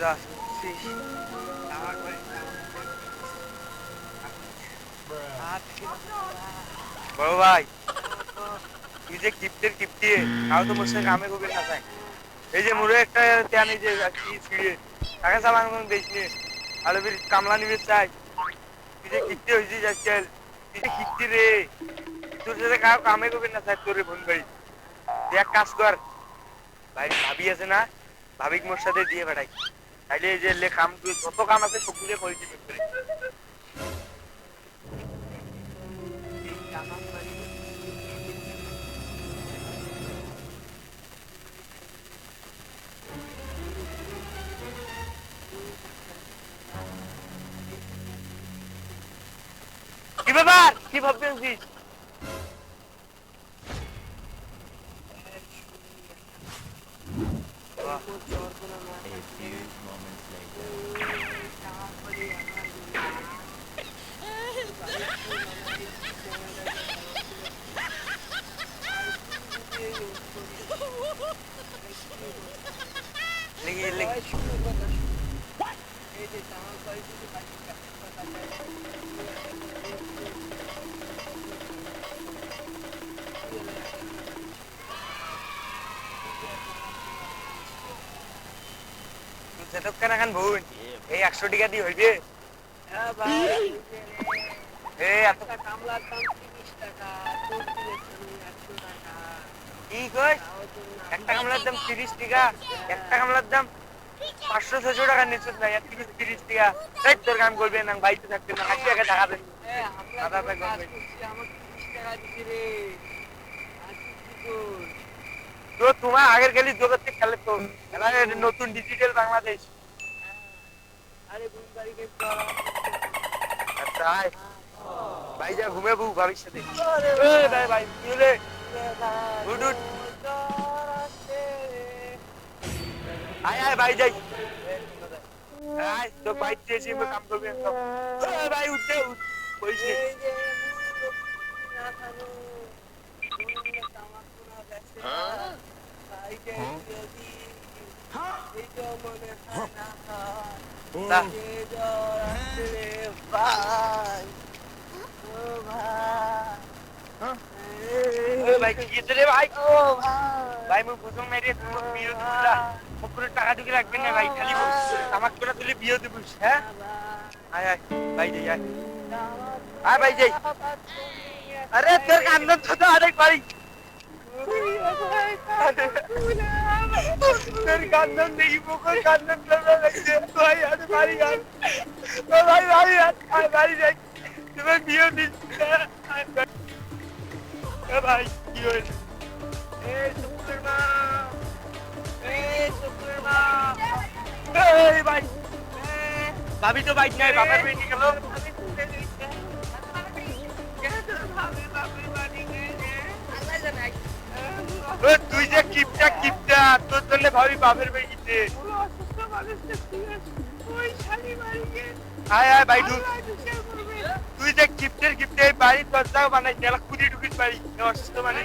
যাচ্ছিস? বড় ভাই, তুই যে কিপ্টের কিপ্টি, তাও তো মোর সঙ্গে কামে করবেন না চাই। এই যে মোরে একটা তেয়ানি যে কি ছিঁড়ে টাকা চালান দেখনি আলো ফির কামলা নিবে চাই। তুই যে কিপ্টি হয়েছিস আজকাল, তুই যে কিপ্টি রে, তোর সাথে কাউ কামে করবেন না চাই তোরে বোন ভাই। তুই এক কাজ কর ভাই, ভাবি আছে না, ভাবিক মোর সাথে দিয়ে বেড়াই, তাইলে এই যে কাম তুই যত কাম আছে সবগুলো করে দিবি করে। কি ব্যাপার, কি ভাবছিস? লেগে লেগে সেটক কেন খান বোন, এই 100 টাকা দিয়ে হইবে? এই এত কামলার দাম 30 টাকা, কি কই? একটা কামলার দাম 30 টাকা, একটা কামলার দাম 500-600 টাকা নিচে না, 30 টাকা। এই তোর কাম করবে না, বাইতে থাকতে না, 80 টাকা টাকা দে। আমরা কাজ করছি, আমার 30 টাকা দিবি রে। আর কি কর? তো তোমার আগের গেলি জগতে খেলে তো খেলা নতুন ডিজিটাল বাংলাদেশ। আরে বুমবাড়িকে আচ্ছা আয় ভাই, যা ঘুমে বউ ভাবির সাথে। ভাই ভাই কি হলে উঠ উঠ, আয় আয় ভাই যাই, আয় তো বাইক দিয়েছি কাম করবি একদম। ভাই উঠতে উঠ বলছি। ভাই কি রে ভাই? ভাই মুই বুঝুন নাই রে, তুমি বিয়ে দিলা মুখ করে টাকা ঢুকে রাখবেন না ভাই, খালি তামাক করে তুলে বিয়ে দিবস। হ্যাঁ আয় আয় ভাই যাই, আয় আয় ভাই যাই। আরে তোর কান্দন তো অনেক ভাই, তোর কান্দন দেখি মুখের কান্দন লাগছে ভাই। আরে বাড়ি আয় ভাই, বাড়ি আয় বাড়ি যাই, তোমার বিয়ে দিস ভাই। কি হয়েছে? এই শুক্রের মা, এই শুক্রের মা, এই ভাই ভাবি তো বাইক নাই, বাবার বেরিয়ে গেল। তুই যে কিপটা কিপটা, তোর জন্য ভাবি বাপের বেরিয়ে গেছে। আয় আয় ভাই ঢুক, তুই যে গিফটের গিফটে বাড়ির দরজা বানাই তেলা কুদি ঢুকিস বাড়ি অসুস্থ মানুষ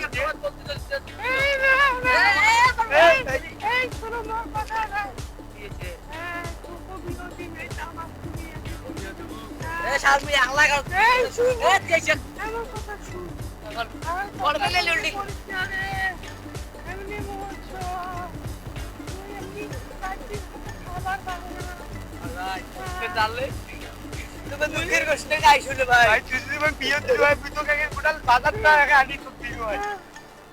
জানলে দুঃখের কষ্ট গাই শুনে ভাই, তুই যদি বিয়ে দিবি ভাই, তুই তো কাকে গোটাল বাজার টাকা আনি তো দিবি ভাই।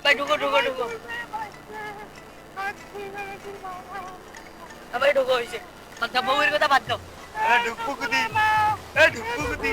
ভাই ঢুকো ঢুকো ঢুকো, ভাই ঢুকো হইছে, বাদ বউয়ের কথা বাদ দাও। ঢুকবো কুদি, ঢুকবো কুদি।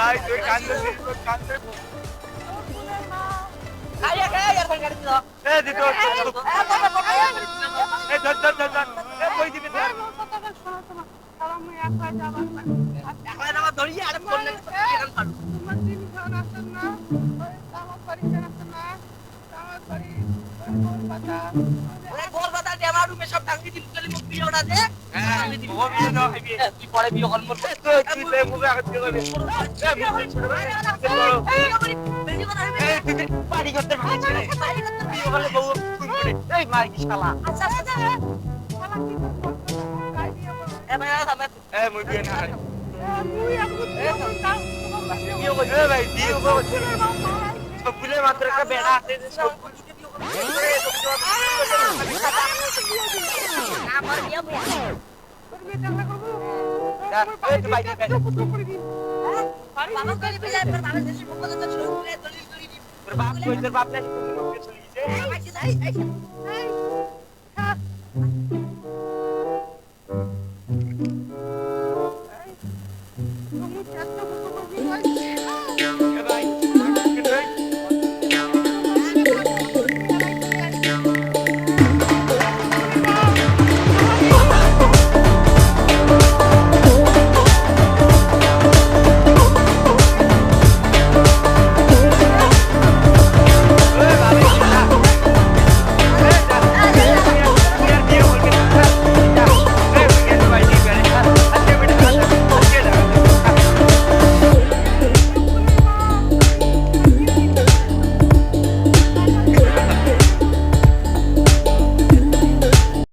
ভাই তুই কান্দছিস তোর কান্দে এ দিত এ ধর এ কই দিবি ধর তুই পরে বিয়ে করবো তুই তে মুভি আগত করবি এ মুভি ছোট ভাই বাড়ি করতে ভাঙছে বিয়ে করলে বউ খুন করে এই মার কি শালা এ মুই বিয়ে না হারি এ ভাই বিয়ে করব সবগুলো মাত্র একটা বেড়া আছে যে সব তোর বাপ কই তোর বাপ নাকি চলে গেছে